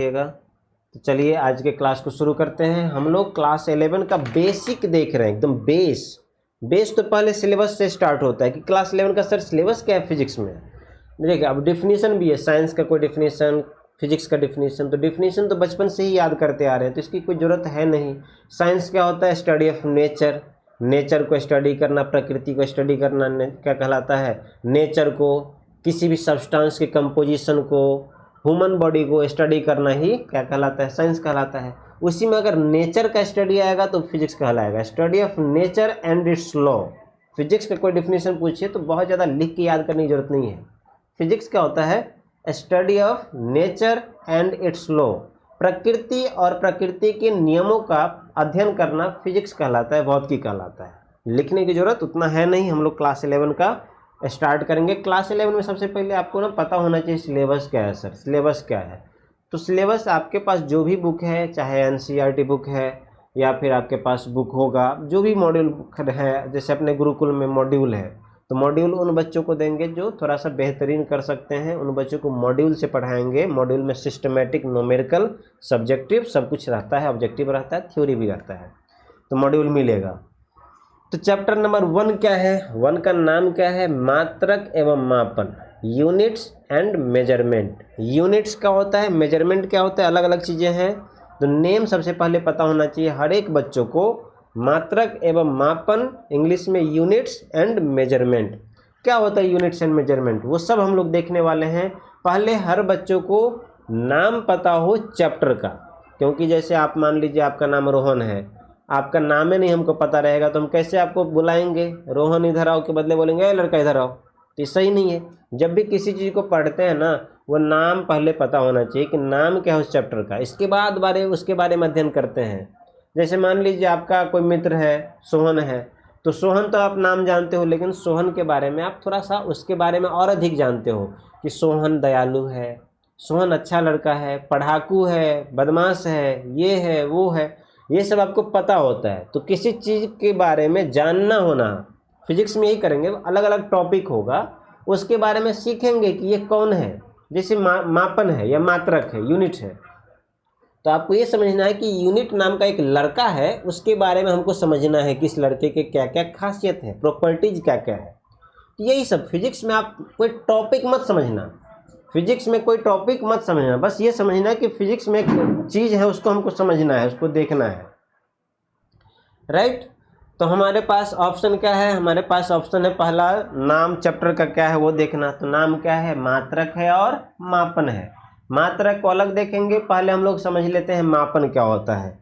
तो चलिए आज के क्लास को शुरू करते हैं। हम लोग क्लास 11 का बेसिक देख रहे हैं, एकदम बेस तो पहले सिलेबस से स्टार्ट होता है कि क्लास 11 का सर सिलेबस क्या है फिजिक्स में। देखिए अब डिफिनीशन भी है, साइंस का कोई डिफिनीशन, फिजिक्स का डिफिनीशन, तो डिफिनीशन तो बचपन से ही याद करते आ रहे हैं तो इसकी कोई ज़रूरत है नहीं। साइंस क्या होता है? स्टडी ऑफ नेचर, नेचर को स्टडी करना, प्रकृति को स्टडी करना क्या कहलाता है? नेचर को, किसी भी सब्सटेंस के कंपोजिशन को, ह्यूमन बॉडी को स्टडी करना ही क्या कहलाता है? साइंस कहलाता है। उसी में अगर नेचर का स्टडी आएगा तो फिजिक्स कहलाएगा, study of nature and it's law. Physics का कोई डिफिनीशन पूछिए तो बहुत ज़्यादा लिख के याद करने की जरूरत नहीं है। फिजिक्स क्या होता है? Study of nature and it's law, प्रकृति और प्रकृति के नियमों का अध्ययन करना फिजिक्स कहलाता है, भौतिकी कहलाता है। लिखने की जरूरत उतना है नहीं। हम लोग क्लास 11 का स्टार्ट करेंगे। क्लास 11 में सबसे पहले आपको ना पता होना चाहिए सिलेबस क्या है। सर सिलेबस क्या है? तो सिलेबस आपके पास जो भी बुक है, चाहे एनसीईआरटी बुक है या फिर आपके पास बुक होगा, जो भी मॉड्यूल है, जैसे अपने गुरुकुल में मॉड्यूल है तो मॉड्यूल उन बच्चों को देंगे जो थोड़ा सा बेहतरीन कर सकते हैं, उन बच्चों को मॉड्यूल से पढ़ाएंगे। मॉड्यूल में सिस्टमेटिक, न्यूमेरिकल, सब्जेक्टिव सब कुछ रहता है, ऑब्जेक्टिव रहता है, थ्योरी भी रहता है, तो मॉड्यूल मिलेगा। तो चैप्टर नंबर 1 क्या है? 1 का नाम क्या है? मात्रक एवं मापन, यूनिट्स एंड मेजरमेंट। यूनिट्स क्या होता है, मेजरमेंट क्या होता है, अलग अलग चीज़ें हैं। तो नेम सबसे पहले पता होना चाहिए हर एक बच्चों को। मात्रक एवं मापन, इंग्लिश में यूनिट्स एंड मेजरमेंट। क्या होता है यूनिट्स एंड मेजरमेंट, वो सब हम लोग देखने वाले हैं। पहले हर बच्चों को नाम पता हो चैप्टर का, क्योंकि जैसे आप मान लीजिए आपका नाम रोहन है, आपका नाम ही नहीं हमको पता रहेगा तो हम कैसे आपको बुलाएंगे? रोहन इधर आओ के बदले बोलेंगे ए लड़का इधर आओ, तो सही नहीं है। जब भी किसी चीज़ को पढ़ते हैं ना, वो नाम पहले पता होना चाहिए कि नाम क्या है उस चैप्टर का, इसके बाद उसके बारे में अध्ययन करते हैं। जैसे मान लीजिए आपका कोई मित्र है, सोहन है, तो सोहन तो आप नाम जानते हो, लेकिन सोहन के बारे में आप थोड़ा सा उसके बारे में और अधिक जानते हो कि सोहन दयालु है, सोहन अच्छा लड़का है, पढ़ाकू है, बदमाश है, ये है वो है, ये सब आपको पता होता है। तो किसी चीज़ के बारे में जानना होना, फिजिक्स में यही करेंगे, अलग अलग टॉपिक होगा, उसके बारे में सीखेंगे कि ये कौन है। जैसे मापन है या मात्रक है, यूनिट है, तो आपको ये समझना है कि यूनिट नाम का एक लड़का है, उसके बारे में हमको समझना है कि इस लड़के के क्या क्या खासियत है, प्रॉपर्टीज क्या क्या है। तो यही सब फिजिक्स में आप कोई टॉपिक मत समझना, फिजिक्स में कोई टॉपिक मत समझना, बस ये समझना कि फिजिक्स में एक चीज़ है, उसको हमको समझना है, उसको देखना है, राइट। तो हमारे पास ऑप्शन क्या है? हमारे पास ऑप्शन है पहला, नाम चैप्टर का क्या है वो देखना। तो नाम क्या है? मात्रक है और मापन है। मात्रक को अलग देखेंगे, पहले हम लोग समझ लेते हैं मापन क्या होता है।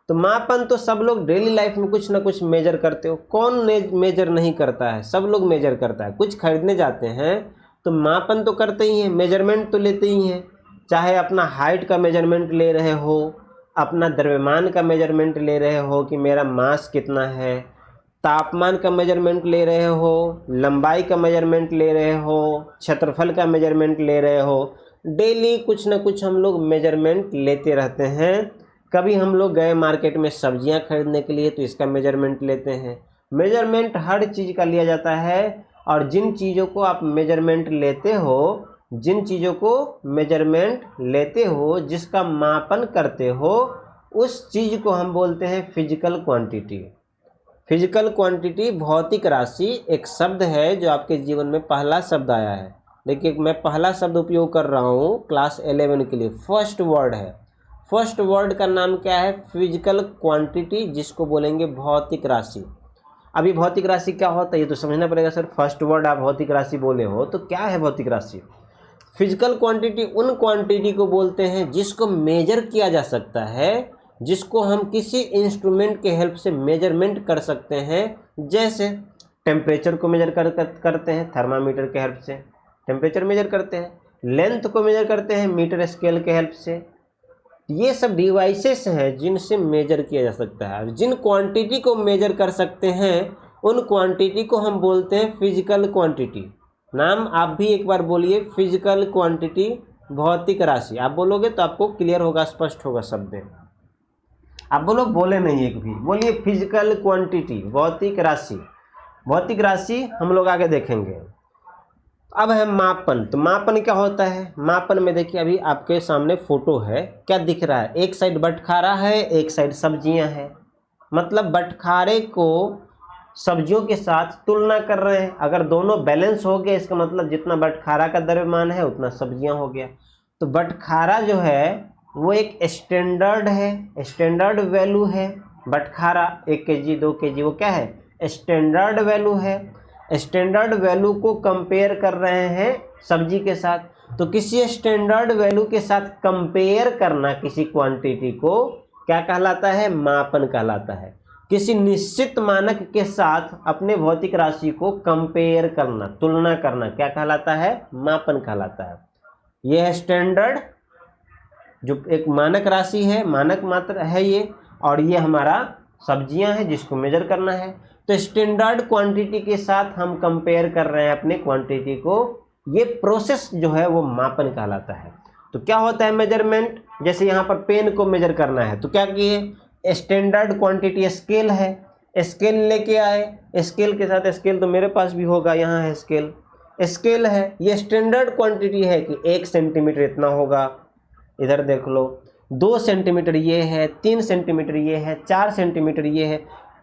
तो मापन तो सब लोग डेली लाइफ में कुछ ना कुछ मेजर करते हो, कौन मेजर नहीं करता है? सब लोग मेजर करता है। कुछ खरीदने जाते हैं तो मापन तो करते ही हैं, मेजरमेंट तो लेते ही हैं। चाहे अपना हाइट का मेजरमेंट ले रहे हो, अपना द्रव्यमान का मेजरमेंट ले रहे हो कि मेरा मास कितना है, तापमान का मेजरमेंट ले रहे हो, लंबाई का मेजरमेंट ले रहे हो, क्षेत्रफल का मेजरमेंट ले रहे हो, डेली कुछ ना कुछ हम लोग मेजरमेंट लेते रहते हैं। कभी हम लोग गए मार्केट में सब्जियां खरीदने के लिए तो इसका मेजरमेंट लेते हैं। मेजरमेंट हर चीज़ का लिया जाता है, और जिन चीज़ों को आप मेजरमेंट लेते हो, जिन चीज़ों को मेजरमेंट लेते हो, जिसका मापन करते हो, उस चीज़ को हम बोलते हैं फिजिकल क्वांटिटी। फिजिकल क्वांटिटी, भौतिक राशि, एक शब्द है जो आपके जीवन में पहला शब्द आया है। देखिए मैं पहला शब्द उपयोग कर रहा हूँ क्लास 11 के लिए, फर्स्ट वर्ड है। फर्स्ट वर्ड का नाम क्या है? फिजिकल क्वांटिटी, जिसको बोलेंगे भौतिक राशि। अभी भौतिक राशि क्या होता है ये तो समझना पड़ेगा। सर फर्स्ट वर्ड आप भौतिक राशि बोले हो, तो क्या है भौतिक राशि? फिजिकल क्वांटिटी उन क्वांटिटी को बोलते हैं जिसको मेजर किया जा सकता है, जिसको हम किसी इंस्ट्रूमेंट के हेल्प से मेजरमेंट कर सकते हैं। जैसे टेम्परेचर को मेजर करते हैं, थर्मामीटर के हेल्प से टेम्परेचर मेजर करते हैं, लेंथ को मेजर करते हैं मीटर स्केल के हेल्प से। ये सब डिवाइसेस हैं जिनसे मेजर किया जा सकता है। जिन क्वांटिटी को मेजर कर सकते हैं उन क्वांटिटी को हम बोलते हैं फिजिकल क्वांटिटी। नाम आप भी एक बार बोलिए, फिजिकल क्वांटिटी, भौतिक राशि। आप बोलोगे तो आपको क्लियर होगा, स्पष्ट होगा शब्द। आप बोलो, बोले नहीं एक भी, बोलिए फिजिकल क्वांटिटी, भौतिक राशि। भौतिक राशि हम लोग आगे देखेंगे। अब है मापन। तो मापन क्या होता है? मापन में देखिए अभी आपके सामने फोटो है, क्या दिख रहा है? एक साइड बटखारा है, एक साइड सब्जियां हैं। मतलब बटखारे को सब्जियों के साथ तुलना कर रहे हैं। अगर दोनों बैलेंस हो गए, इसका मतलब जितना बटखारा का द्रव्यमान है उतना सब्जियां हो गया। तो बटखारा जो है वो एक स्टैंडर्ड है, स्टैंडर्ड वैल्यू है। बटखारा 1 केजी 2 केजी वो क्या है? स्टैंडर्ड वैल्यू है। स्टैंडर्ड वैल्यू को कंपेयर कर रहे हैं सब्जी के साथ। तो किसी स्टैंडर्ड वैल्यू के साथ कंपेयर करना किसी क्वांटिटी को क्या कहलाता है? मापन कहलाता है। किसी निश्चित मानक के साथ अपने भौतिक राशि को कंपेयर करना, तुलना करना क्या कहलाता है? मापन कहलाता है। यह है स्टैंडर्ड, जो एक मानक राशि है, मानक मात्रा है ये, और ये हमारा सब्जियां हैं जिसको मेजर करना है। तो स्टैंडर्ड क्वांटिटी के साथ हम कंपेयर कर रहे हैं अपने क्वांटिटी को। ये प्रोसेस जो है वो मापन कहलाता है। तो क्या होता है मेजरमेंट? जैसे यहाँ पर पेन को मेजर करना है तो क्या किए? स्टैंडर्ड क्वांटिटी स्केल है, स्केल लेके आए। स्केल के साथ, स्केल तो मेरे पास भी होगा, यहाँ है स्केल। स्केल है, ये स्टैंडर्ड क्वांटिटी है कि 1 सेंटीमीटर इतना होगा। इधर देख लो, 2 सेंटीमीटर ये है, 3 सेंटीमीटर ये है, 4 सेंटीमीटर ये है।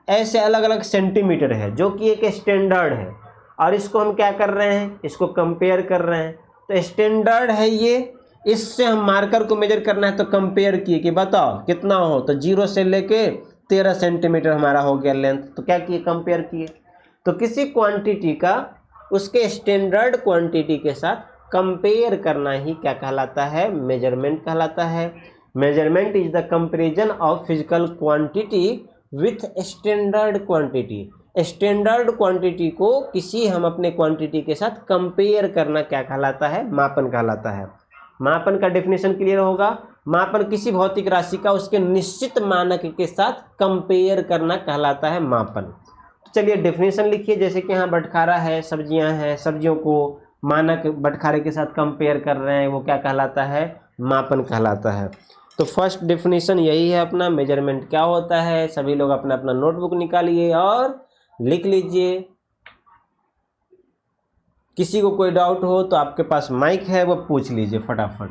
ऐसे अलग अलग सेंटीमीटर है जो कि एक स्टैंडर्ड है। और इसको हम क्या कर रहे हैं? इसको कंपेयर कर रहे हैं। तो स्टैंडर्ड है ये, इससे हम मार्कर को मेजर करना है तो कंपेयर किए कि बताओ कितना हो। तो 0 से लेके 13 सेंटीमीटर हमारा हो गया लेंथ। तो क्या किए? कंपेयर किए। तो किसी क्वांटिटी का उसके स्टैंडर्ड क्वांटिटी के साथ कंपेयर करना ही क्या कहलाता है? मेजरमेंट कहलाता है। Measurement is the comparison of physical quantity with standard quantity. Standard quantity को किसी हम अपने क्वांटिटी के साथ कंपेयर करना क्या कहलाता है? मापन कहलाता है। मापन का डेफिनेशन क्लियर होगा। मापन किसी भौतिक राशि का उसके निश्चित मानक के साथ कंपेयर करना कहलाता है मापन। तो चलिए डेफिनेशन लिखिए। जैसे कि यहाँ बटखारा है, सब्जियां हैं, सब्जियों को मानक बटखारे के साथ कंपेयर कर रहे हैं, वो क्या कहलाता है? मापन कहलाता है। तो फर्स्ट डेफिनेशन यही है अपना, मेजरमेंट क्या होता है। सभी लोग अपना अपना नोटबुक निकालिए और लिख लीजिए। किसी को कोई डाउट हो तो आपके पास माइक है, वो पूछ लीजिए फटाफट।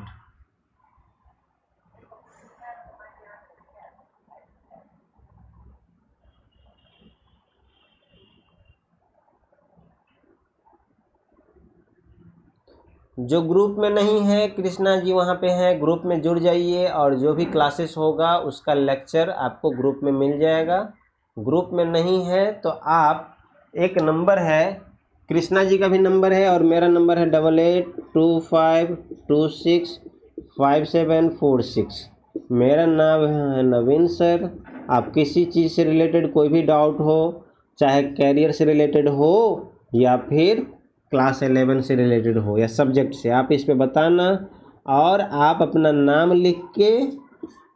जो ग्रुप में नहीं है, कृष्णा जी वहाँ पे हैं, ग्रुप में जुड़ जाइए और जो भी क्लासेस होगा उसका लेक्चर आपको ग्रुप में मिल जाएगा। ग्रुप में नहीं है तो आप, एक नंबर है, कृष्णा जी का भी नंबर है और मेरा नंबर है 8825265746। मेरा नाम है नवीन सर। आप किसी चीज़ से रिलेटेड कोई भी डाउट हो, चाहे कैरियर से रिलेटेड हो या फिर क्लास 11 से रिलेटेड हो या सब्जेक्ट से, आप इस पे बताना। और आप अपना नाम लिख के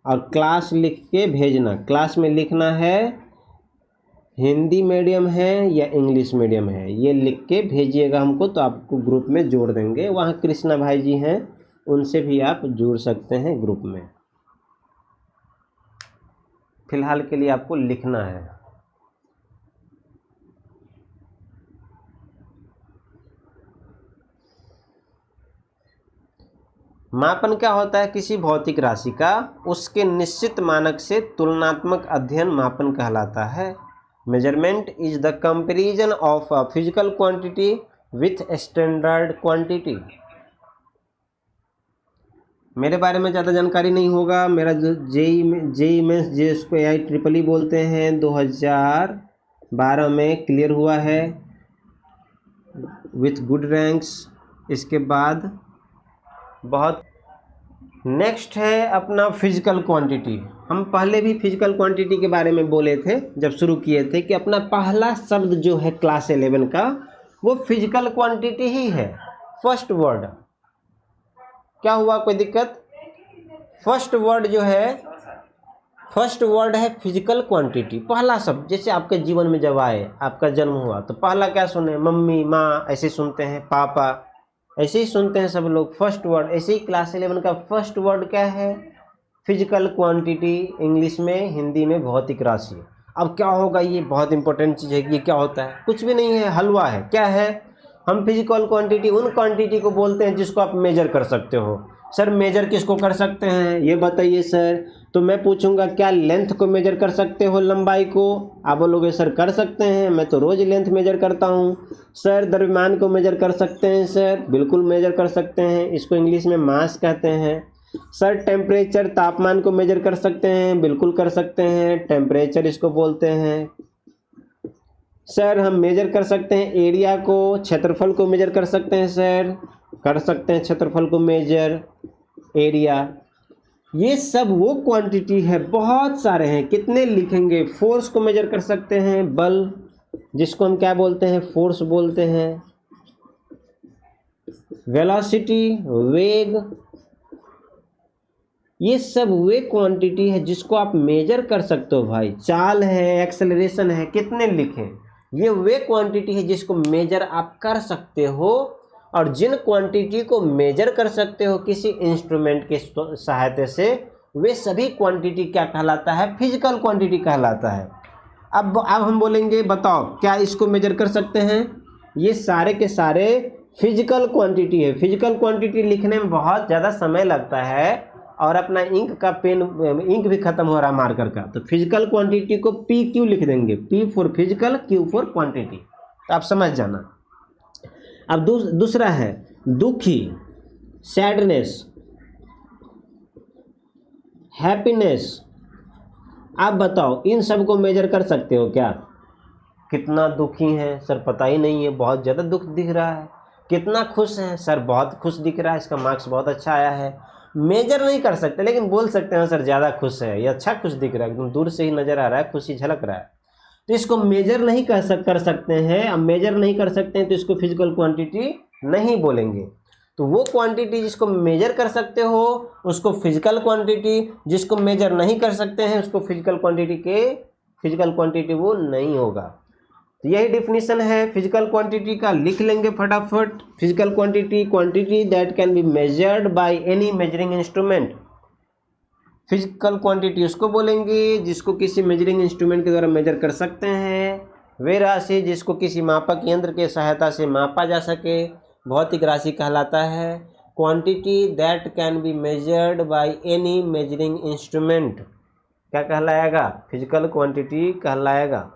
और क्लास लिख के भेजना। क्लास में लिखना है हिंदी मीडियम है या इंग्लिश मीडियम है, ये लिख के भेजिएगा हमको, तो आपको ग्रुप में जोड़ देंगे। वहाँ कृष्णा भाई जी हैं, उनसे भी आप जुड़ सकते हैं ग्रुप में। फिलहाल के लिए आपको लिखना है। मापन क्या होता है? किसी भौतिक राशि का उसके निश्चित मानक से तुलनात्मक अध्ययन मापन कहलाता है। Measurement is the comparison of a physical quantity with standard quantity. मेरे बारे में ज़्यादा जानकारी नहीं होगा। मेरा जो जेई मेंस जिसको AIEEE बोलते हैं 2012 में क्लियर हुआ है विथ गुड रैंक्स। इसके बाद बहुत नेक्स्ट है अपना फिजिकल क्वांटिटी। हम पहले भी फिजिकल क्वांटिटी के बारे में बोले थे जब शुरू किए थे कि अपना पहला शब्द जो है क्लास 11 का वो फिजिकल क्वांटिटी ही है। फर्स्ट वर्ड क्या हुआ, कोई दिक्कत? फर्स्ट वर्ड जो है, फर्स्ट वर्ड है फिजिकल क्वांटिटी, पहला शब्द। जैसे आपके जीवन में जब आए, आपका जन्म हुआ तो पहला क्या सुने? मम्मी, माँ, ऐसे सुनते हैं, पापा, ऐसे ही सुनते हैं सब लोग। फर्स्ट वर्ड ऐसे ही क्लास 11 का फर्स्ट वर्ड क्या है? फिजिकल क्वांटिटी, इंग्लिश में, हिंदी में भौतिक राशि। अब क्या होगा, ये बहुत इंपॉर्टेंट चीज़ है। ये क्या होता है? कुछ भी नहीं है, हलवा है। क्या है? हम फिजिकल क्वांटिटी उन क्वांटिटी को बोलते हैं जिसको आप मेजर कर सकते हो। सर मेजर किसको कर सकते हैं ये बताइए सर। तो मैं पूछूंगा क्या लेंथ को मेजर कर सकते हो, लंबाई को? आप बोलोगे सर कर सकते हैं, मैं तो रोज़ लेंथ मेजर करता हूँ। सर द्रव्यमान को मेजर कर सकते हैं? सर बिल्कुल मेजर कर सकते हैं, इसको इंग्लिश में मास कहते हैं। सर टेम्परेचर तापमान को मेजर कर सकते हैं? बिल्कुल कर सकते हैं, टेम्परेचर इसको बोलते हैं। सर हम मेजर कर सकते हैं एरिया को, क्षेत्रफल को मेजर कर सकते हैं? सर कर सकते हैं क्षेत्रफल को मेजर, एरिया। ये सब वो क्वांटिटी है, बहुत सारे हैं, कितने लिखेंगे। फोर्स को मेजर कर सकते हैं, बल, जिसको हम क्या बोलते हैं, फोर्स बोलते हैं। वेलोसिटी, वेग, ये सब वे क्वांटिटी है जिसको आप मेजर कर सकते हो भाई। चाल है, एक्सेलरेशन है, कितने लिखें। ये वे क्वांटिटी है जिसको मेजर आप कर सकते हो, और जिन क्वांटिटी को मेजर कर सकते हो किसी इंस्ट्रूमेंट के सहायता से, वे सभी क्वांटिटी क्या कहलाता है, फिजिकल क्वांटिटी कहलाता है। अब हम बोलेंगे बताओ क्या इसको मेजर कर सकते हैं? ये सारे के सारे फिजिकल क्वांटिटी है। फिजिकल क्वांटिटी लिखने में बहुत ज़्यादा समय लगता है, और अपना इंक का पेन, इंक भी खत्म हो रहा है मार्कर का, तो फिजिकल क्वांटिटी को पी क्यू लिख देंगे, P for physical, Q for quantity, तो आप समझ जाना। अब दूसरा है दुखी, सैडनेस, हैप्पीनेस। आप बताओ इन सब को मेजर कर सकते हो क्या? कितना दुखी है सर पता ही नहीं है, बहुत ज़्यादा दुख दिख रहा है। कितना खुश है सर, बहुत खुश दिख रहा है, इसका मार्क्स बहुत अच्छा आया है। मेजर नहीं कर सकते, लेकिन बोल सकते हैं सर ज़्यादा खुश है, ये अच्छा खुश दिख रहा है, एकदम दूर से ही नज़र आ रहा है, खुशी झलक रहा है। तो इसको मेजर नहीं कर सकते हैं। अब मेजर नहीं कर सकते हैं तो इसको फिजिकल क्वांटिटी नहीं बोलेंगे। तो वो क्वांटिटी जिसको मेजर कर सकते हो उसको फिजिकल क्वांटिटी, जिसको मेजर नहीं कर सकते हैं उसको फिजिकल क्वांटिटी वो नहीं होगा। तो यही डिफिनीशन है फिजिकल क्वांटिटी का, लिख लेंगे फटाफट। Physical quantity that can be measured by any measuring instrument. Physical quantity उसको बोलेंगे जिसको किसी मेजरिंग इंस्ट्रूमेंट के द्वारा मेजर कर सकते हैं। वे राशि जिसको किसी मापक यंत्र के सहायता से मापा जा सके भौतिक राशि कहलाता है। Quantity that can be measured by any measuring instrument क्या कहलाएगा? फिजिकल क्वांटिटी कहलाएगा।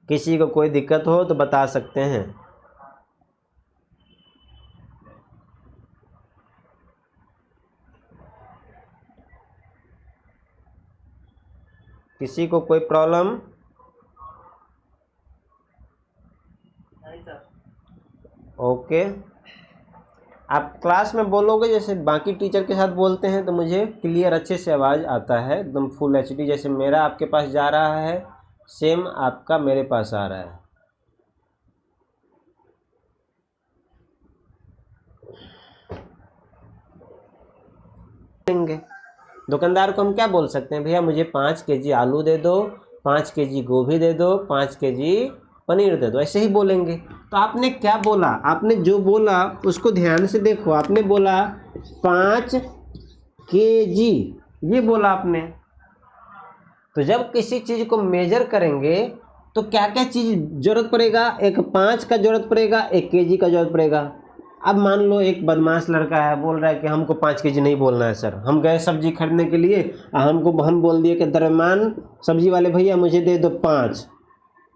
किसी को कोई दिक्कत हो तो बता सकते हैं। किसी को कोई प्रॉब्लम? ओके, आप क्लास में बोलोगे जैसे बाकी टीचर के साथ बोलते हैं तो मुझे क्लियर अच्छे से आवाज़ आता है, एकदम फुल एचडी, जैसे मेरा आपके पास जा रहा है सेम आपका मेरे पास आ रहा है। दुकानदार को हम क्या बोल सकते हैं, भैया मुझे 5 केजी आलू दे दो, 5 केजी गोभी दे दो, 5 केजी पनीर दे दो, ऐसे ही बोलेंगे। तो आपने क्या बोला, आपने जो बोला उसको ध्यान से देखो। आपने बोला 5 केजी, ये बोला आपने। तो जब किसी चीज़ को मेजर करेंगे तो क्या क्या चीज़ जरूरत पड़ेगा? एक 5 का जरूरत पड़ेगा, 1 केजी का जरूरत पड़ेगा। अब मान लो एक बदमाश लड़का है, बोल रहा है कि हमको 5 केजी नहीं बोलना है सर, हम गए सब्जी खरीदने के लिए, हम बोल दिए कि द्रव्यमान सब्जी वाले भैया मुझे दे दो 5।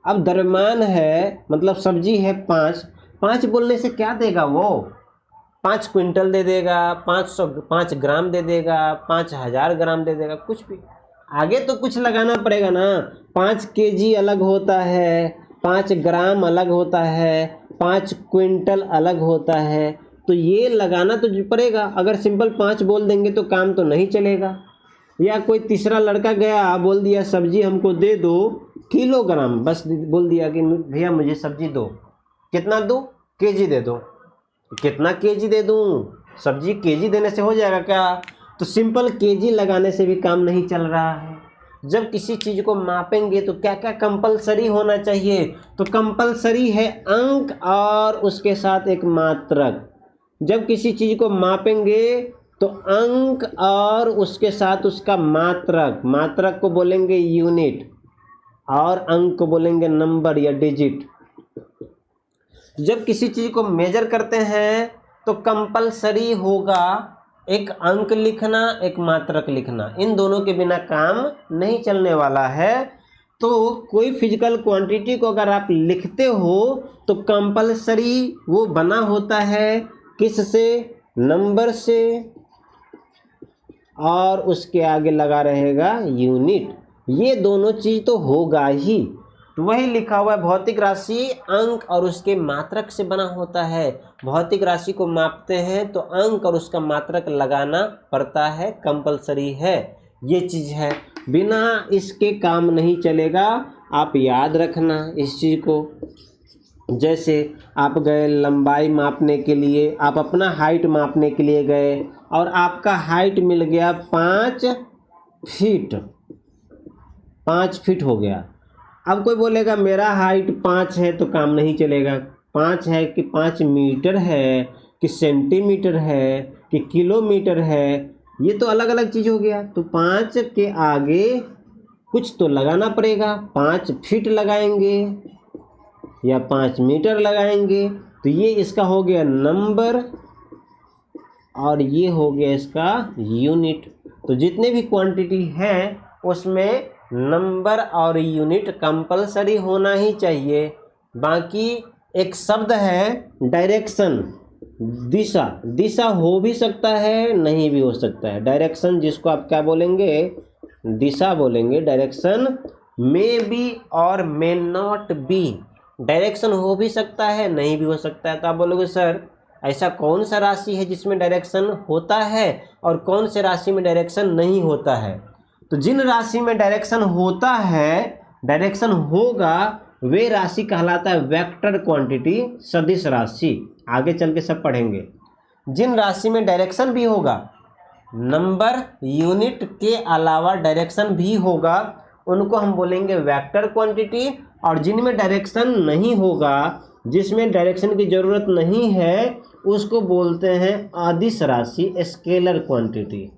अब द्रव्यमान है मतलब सब्जी है 5 बोलने से क्या देगा वो? 5 क्विंटल दे देगा, 5 ग्राम दे देगा, 5000 ग्राम दे देगा, कुछ भी। आगे तो कुछ लगाना पड़ेगा ना। 5 केजी अलग होता है, 5 ग्राम अलग होता है, 5 क्विंटल अलग होता है, तो ये लगाना तो पड़ेगा। अगर सिंपल 5 बोल देंगे तो काम तो नहीं चलेगा। या कोई तीसरा लड़का गया बोल दिया सब्जी हमको दे दो किलोग्राम, बस बोल दिया कि भैया मुझे सब्जी दो, कितना दो? केजी दे दो। कितना केजी दे दूं? सब्जी केजी देने से हो जाएगा क्या? तो सिंपल केजी लगाने से भी काम नहीं चल रहा है। जब किसी चीज़ को मापेंगे तो क्या क्या कंपलसरी होना चाहिए? तो कंपलसरी है अंक और उसके साथ एक मात्रक। जब किसी चीज़ को मापेंगे तो अंक और उसके साथ उसका मात्रक, मात्रक को बोलेंगे यूनिट और अंक को बोलेंगे नंबर या डिजिट। जब किसी चीज़ को मेजर करते हैं तो कंपलसरी होगा एक अंक लिखना, एक मात्रक लिखना, इन दोनों के बिना काम नहीं चलने वाला है। तो कोई फिजिकल क्वांटिटी को अगर आप लिखते हो तो कंपलसरी वो बना होता है किससे, नंबर से, और उसके आगे लगा रहेगा यूनिट। ये दोनों चीज तो होगा ही। तो वही लिखा हुआ है, भौतिक राशि अंक और उसके मात्रक से बना होता है। भौतिक राशि को मापते हैं तो अंक और उसका मात्रक लगाना पड़ता है, कंपलसरी है, ये चीज है। बिना इसके काम नहीं चलेगा, आप याद रखना इस चीज को। जैसे आप गए लंबाई मापने के लिए, आप अपना हाइट मापने के लिए गए और आपका हाइट मिल गया 5 फीट, 5 फीट हो गया। अब कोई बोलेगा मेरा हाइट 5 है तो काम नहीं चलेगा। 5 है कि 5 मीटर है कि सेंटीमीटर है कि किलोमीटर है, ये तो अलग अलग चीज़ हो गया। तो 5 के आगे कुछ तो लगाना पड़ेगा, 5 फीट लगाएंगे या 5 मीटर लगाएंगे। तो ये इसका हो गया नंबर और ये हो गया इसका यूनिट। तो जितने भी क्वांटिटी है उसमें नंबर और यूनिट कंपलसरी होना ही चाहिए। बाकी एक शब्द है डायरेक्शन, दिशा। दिशा हो भी सकता है, नहीं भी हो सकता है। डायरेक्शन जिसको आप क्या बोलेंगे, दिशा बोलेंगे। डायरेक्शन मे बी और मे नॉट बी। डायरेक्शन हो भी सकता है, नहीं भी हो सकता है। तो आप बोलोगे सर ऐसा कौन सा राशि है जिसमें डायरेक्शन होता है और कौन से राशि में डायरेक्शन नहीं होता है। तो जिन राशि में डायरेक्शन होता है, डायरेक्शन होगा, वे राशि कहलाता है वेक्टर क्वांटिटी, सदिश राशि। आगे चल के सब पढ़ेंगे। जिन राशि में डायरेक्शन भी होगा, नंबर यूनिट के अलावा डायरेक्शन भी होगा, उनको हम बोलेंगे वेक्टर क्वांटिटी। और जिनमें डायरेक्शन नहीं होगा, जिसमें डायरेक्शन की ज़रूरत नहीं है, उसको बोलते हैं अदिश राशि, स्केलर क्वांटिटी।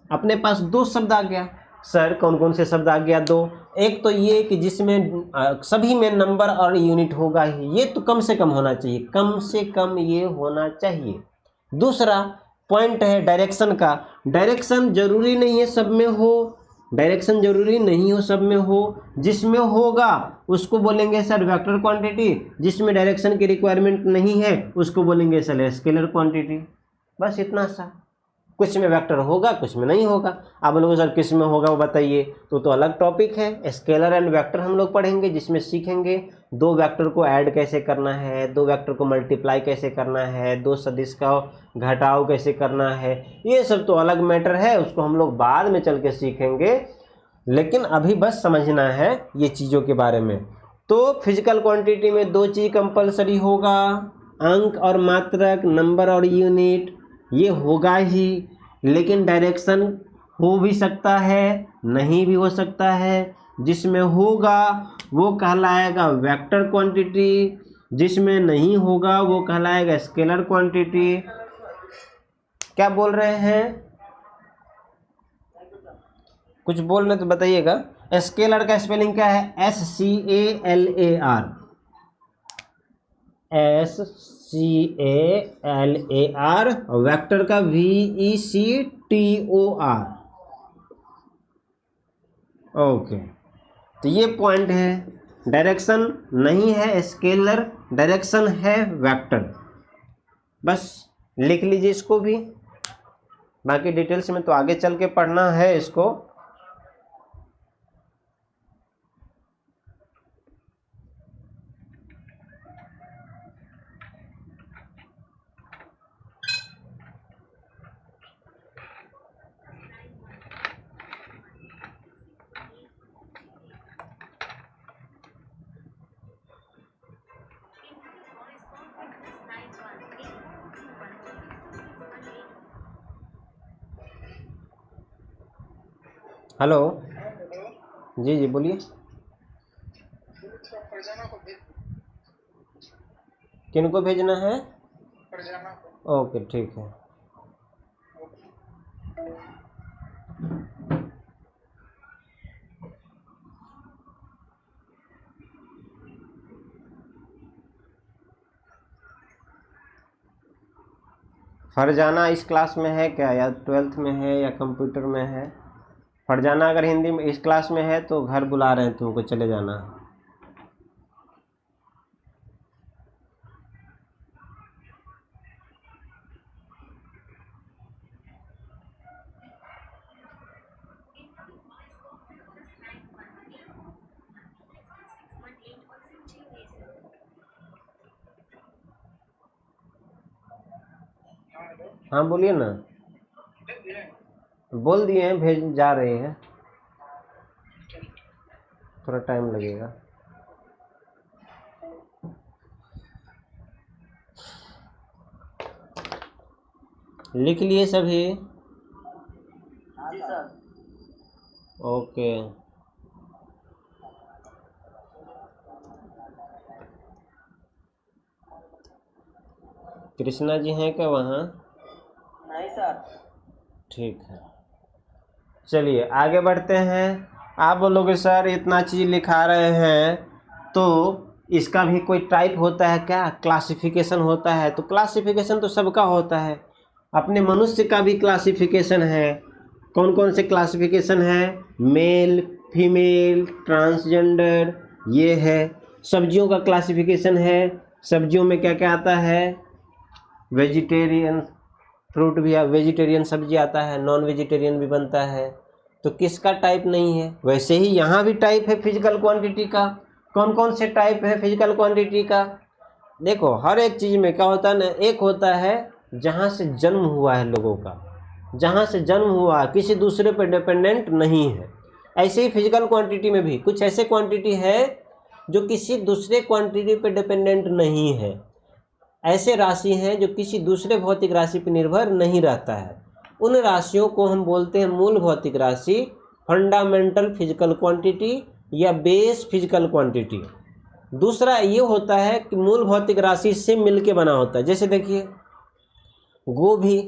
अपने पास दो शब्द आ गया। सर कौन कौन से शब्द आ गया? दो। एक तो ये कि जिसमें सभी में नंबर और यूनिट होगा ही, ये तो कम से कम होना चाहिए, कम से कम ये होना चाहिए। दूसरा पॉइंट है डायरेक्शन का। डायरेक्शन जरूरी नहीं है सब में हो, डायरेक्शन जरूरी नहीं हो सब में हो। जिसमें होगा उसको बोलेंगे सर वेक्टर क्वांटिटी, जिसमें डायरेक्शन की रिक्वायरमेंट नहीं है उसको बोलेंगे सर स्केलर क्वांटिटी। बस इतना सा। कुछ में वेक्टर होगा, कुछ में नहीं होगा। आप बोलोगे सर किस में होगा वो बताइए, तो अलग टॉपिक है। स्केलर एंड वेक्टर हम लोग पढ़ेंगे, जिसमें सीखेंगे दो वेक्टर को ऐड कैसे करना है, दो वेक्टर को मल्टीप्लाई कैसे करना है, दो सदिश का घटाव कैसे करना है। ये सब तो अलग मैटर है, उसको हम लोग बाद में चल के सीखेंगे। लेकिन अभी बस समझना है ये चीज़ों के बारे में। तो फिजिकल क्वांटिटी में दो चीज़ कंपलसरी होगा, अंक और मात्रक, नंबर और यूनिट, ये होगा ही। लेकिन डायरेक्शन हो भी सकता है, नहीं भी हो सकता है। जिसमें होगा वो कहलाएगा वेक्टर क्वांटिटी, जिसमें नहीं होगा वो कहलाएगा स्केलर क्वांटिटी। क्या बोल रहे हैं? कुछ बोल रहे तो बताइएगा। स्केलर का स्पेलिंग क्या है? SCALAR, SCALAR। वेक्टर का VECTOR। ओके, तो ये पॉइंट है। डायरेक्शन नहीं है स्केलर, डायरेक्शन है वेक्टर। बस लिख लीजिए इसको भी। बाकी डिटेल्स में तो आगे चल के पढ़ना है इसको। हेलो, जी जी बोलिए। किनको भेजना है? ओके ठीक है। फरजाना इस क्लास में है क्या, या 12th में है या कंप्यूटर में है? फरजाना अगर हिंदी में इस क्लास में है तो घर बुला रहे हैं तुमको, चले जाना। हाँ बोलिए ना। बोल दिए हैं, भेज जा रहे हैं, थोड़ा टाइम लगेगा। लिख लिए सभी? जी सर। ओके। कृष्णा जी हैं क्या वहाँ? नहीं सर। ठीक है, चलिए आगे बढ़ते हैं। आप बोलोगे सर इतना चीज़ लिखा रहे हैं तो इसका भी कोई टाइप होता है क्या, क्लासिफिकेशन होता है? तो क्लासिफिकेशन तो सबका होता है, अपने मनुष्य का भी क्लासिफिकेशन है। कौन कौन से क्लासिफिकेशन है? मेल, फीमेल, ट्रांसजेंडर, ये है। सब्जियों का क्लासिफिकेशन है, सब्जियों में क्या क्या आता है? वेजिटेरियन फ्रूट भी, वेजिटेरियन सब्जी आता है, नॉन वेजिटेरियन भी बनता है। तो किसका टाइप नहीं है? वैसे ही यहाँ भी टाइप है फिजिकल क्वांटिटी का। कौन कौन से टाइप है फिजिकल क्वांटिटी का? देखो हर एक चीज़ में क्या होता है ना, एक होता है जहाँ से जन्म हुआ है लोगों का, जहाँ से जन्म हुआ, किसी दूसरे पर डिपेंडेंट नहीं है। ऐसे ही फिजिकल क्वांटिटी में भी कुछ ऐसे क्वांटिटी है जो किसी दूसरे क्वांटिटी पर डिपेंडेंट नहीं है। ऐसे राशि हैं जो किसी दूसरे भौतिक राशि पर निर्भर नहीं रहता है। उन राशियों को हम बोलते हैं मूल भौतिक राशि, फंडामेंटल फिजिकल क्वांटिटी या बेस फिजिकल क्वांटिटी। दूसरा ये होता है कि मूल भौतिक राशि से मिलके बना होता है। जैसे देखिए गोभी,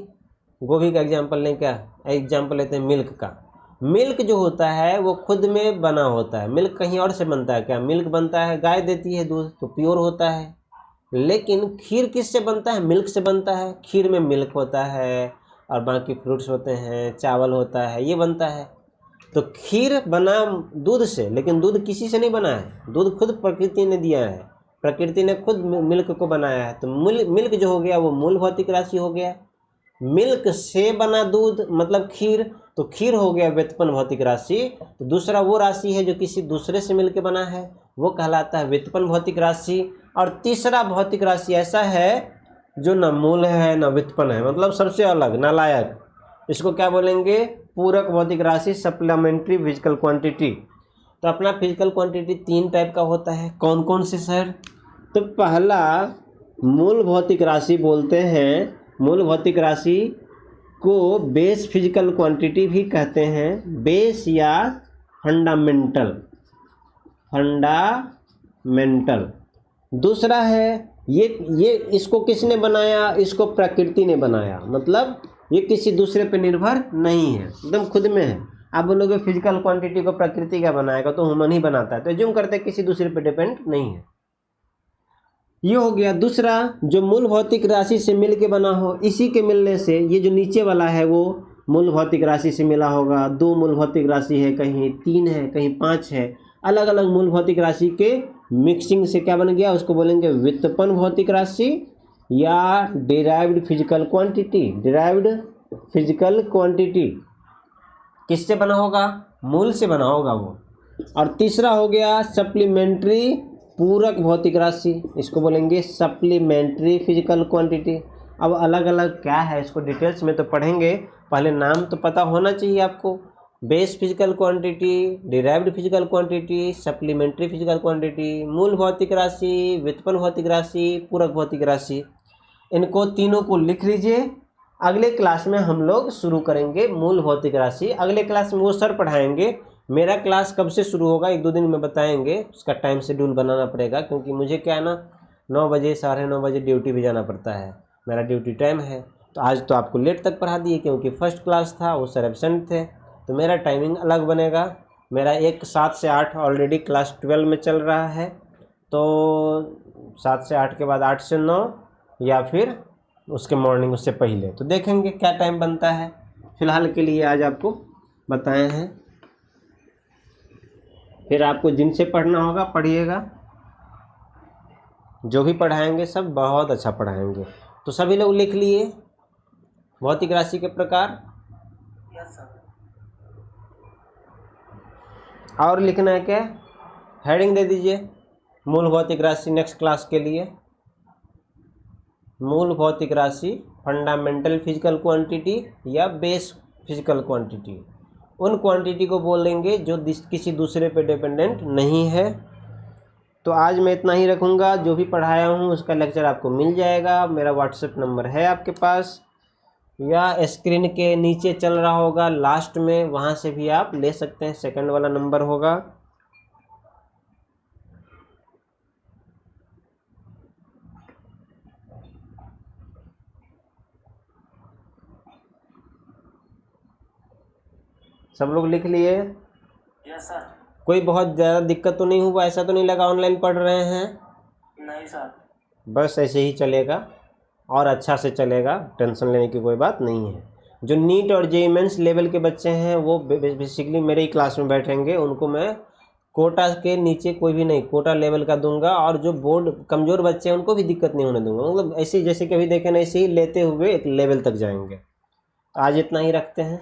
गोभी का एग्जाम्पल लें, क्या एग्जाम्पल लेते हैं मिल्क का। मिल्क जो होता है वो खुद में बना होता है। मिल्क कहीं और से बनता है क्या? मिल्क बनता है, गाय देती है दूध तो प्योर होता है। लेकिन खीर किससे बनता है? मिल्क से बनता है। खीर में मिल्क होता है और बाकी फ्रूट्स होते हैं, चावल होता है, ये बनता है। तो खीर बना दूध से, लेकिन दूध किसी से नहीं बना है, दूध खुद प्रकृति ने दिया है, प्रकृति ने खुद मिल्क को बनाया है। तो मिल्क जो हो गया वो मूल भौतिक राशि हो गया। मिल्क से बना दूध मतलब खीर, तो खीर हो गया व्युत्पन्न भौतिक राशि। तो दूसरा वो राशि है जो किसी दूसरे से मिलकर बना है, वो कहलाता है व्युत्पन्न भौतिक राशि। और तीसरा भौतिक राशि ऐसा है जो न मूल है न व्युत्पन्न है, मतलब सबसे अलग, नालायक। इसको क्या बोलेंगे? पूरक भौतिक राशि, सप्लीमेंट्री फिजिकल क्वांटिटी। तो अपना फिजिकल क्वांटिटी 3 टाइप का होता है। कौन कौन से सर? तो पहला मूल भौतिक राशि बोलते हैं। मूल भौतिक राशि को बेस फिजिकल क्वांटिटी भी कहते हैं, बेस या फंडामेंटल, फंडामेंटल। दूसरा है ये इसको किसने बनाया? इसको प्रकृति ने बनाया, मतलब ये किसी दूसरे पे निर्भर नहीं है, एकदम खुद में है। आप बोलोगे फिजिकल क्वांटिटी को प्रकृति क्या बनाएगा? तो ह्यूमन ही बनाता है, तो एज्यूम करते हैं किसी दूसरे पे डिपेंड नहीं है। ये हो गया। दूसरा जो मूल भौतिक राशि से मिल के बना हो, इसी के मिलने से ये जो नीचे वाला है वो मूल भौतिक राशि से मिला होगा। 2 मूल भौतिक राशि है, कहीं 3 है, कहीं 5 है। अलग अलग मूल भौतिक राशि के मिक्सिंग से क्या बन गया? उसको बोलेंगे व्युत्पन्न भौतिक राशि या derived physical quantity. Derived physical quantity किससे बना होगा? मूल से बना होगा वो। और तीसरा हो गया सप्लीमेंट्री पूरक भौतिक राशि, इसको बोलेंगे सप्लीमेंट्री फिजिकल क्वांटिटी। अब अलग अलग क्या है इसको डिटेल्स में तो पढ़ेंगे, पहले नाम तो पता होना चाहिए आपको। Base physical quantity, derived physical quantity, supplementary physical quantity, मूल भौतिक राशि, व्युत्पन्न भौतिक राशि, पूरक भौतिक राशि। इनको तीनों को लिख लीजिए। अगले क्लास में हम लोग शुरू करेंगे मूल भौतिक राशि। अगले क्लास में वो सर पढ़ाएंगे। मेरा क्लास कब से शुरू होगा 1-2 दिन में बताएंगे, उसका टाइम शेड्यूल बनाना पड़ेगा, क्योंकि मुझे क्या है ना 9 बजे 9:30 बजे ड्यूटी भी जाना पड़ता है, मेरा ड्यूटी टाइम है। तो आज तो आपको लेट तक पढ़ा दिए क्योंकि फर्स्ट क्लास था, वो सर एब्सेंट थे, तो मेरा टाइमिंग अलग बनेगा। मेरा एक 7 से 8 ऑलरेडी क्लास 12 में चल रहा है, तो 7 से 8 के बाद 8 से 9 या फिर उसके मॉर्निंग उससे पहले, तो देखेंगे क्या टाइम बनता है। फ़िलहाल के लिए आज आपको बताए हैं, फिर आपको जिनसे पढ़ना होगा पढ़िएगा, जो भी पढ़ाएंगे सब बहुत अच्छा पढ़ाएंगे। तो सभी लोग लिख लिए भौतिक राशि के प्रकार। Yes sir. और लिखना है क्या, हेडिंग दे दीजिए मूल भौतिक राशि नेक्स्ट क्लास के लिए। मूल भौतिक राशि, फंडामेंटल फिजिकल क्वांटिटी या बेस फिजिकल क्वांटिटी, उन क्वांटिटी को बोलेंगे जो किसी दूसरे पे डिपेंडेंट नहीं है। तो आज मैं इतना ही रखूँगा। जो भी पढ़ाया हूँ उसका लेक्चर आपको मिल जाएगा। मेरा व्हाट्सएप नंबर है आपके पास, या स्क्रीन के नीचे चल रहा होगा लास्ट में, वहाँ से भी आप ले सकते हैं, सेकंड वाला नंबर होगा। सब लोग लिख लिए? Yes sir. कोई बहुत ज़्यादा दिक्कत तो नहीं हुआ? ऐसा तो नहीं लगा ऑनलाइन पढ़ रहे हैं? नहीं सर। बस ऐसे ही चलेगा और अच्छा से चलेगा, टेंशन लेने की कोई बात नहीं है। जो नीट और जेईई मेंस लेवल के बच्चे हैं वो बेसिकली मेरे ही क्लास में बैठेंगे। उनको मैं कोटा के नीचे कोई भी नहीं, कोटा लेवल का दूंगा। और जो बोर्ड कमज़ोर बच्चे हैं उनको भी दिक्कत नहीं होने दूंगा। मतलब ऐसे जैसे कभी देखें ना, ऐसे ही लेते हुए एक लेवल तक जाएंगे। आज इतना ही रखते हैं।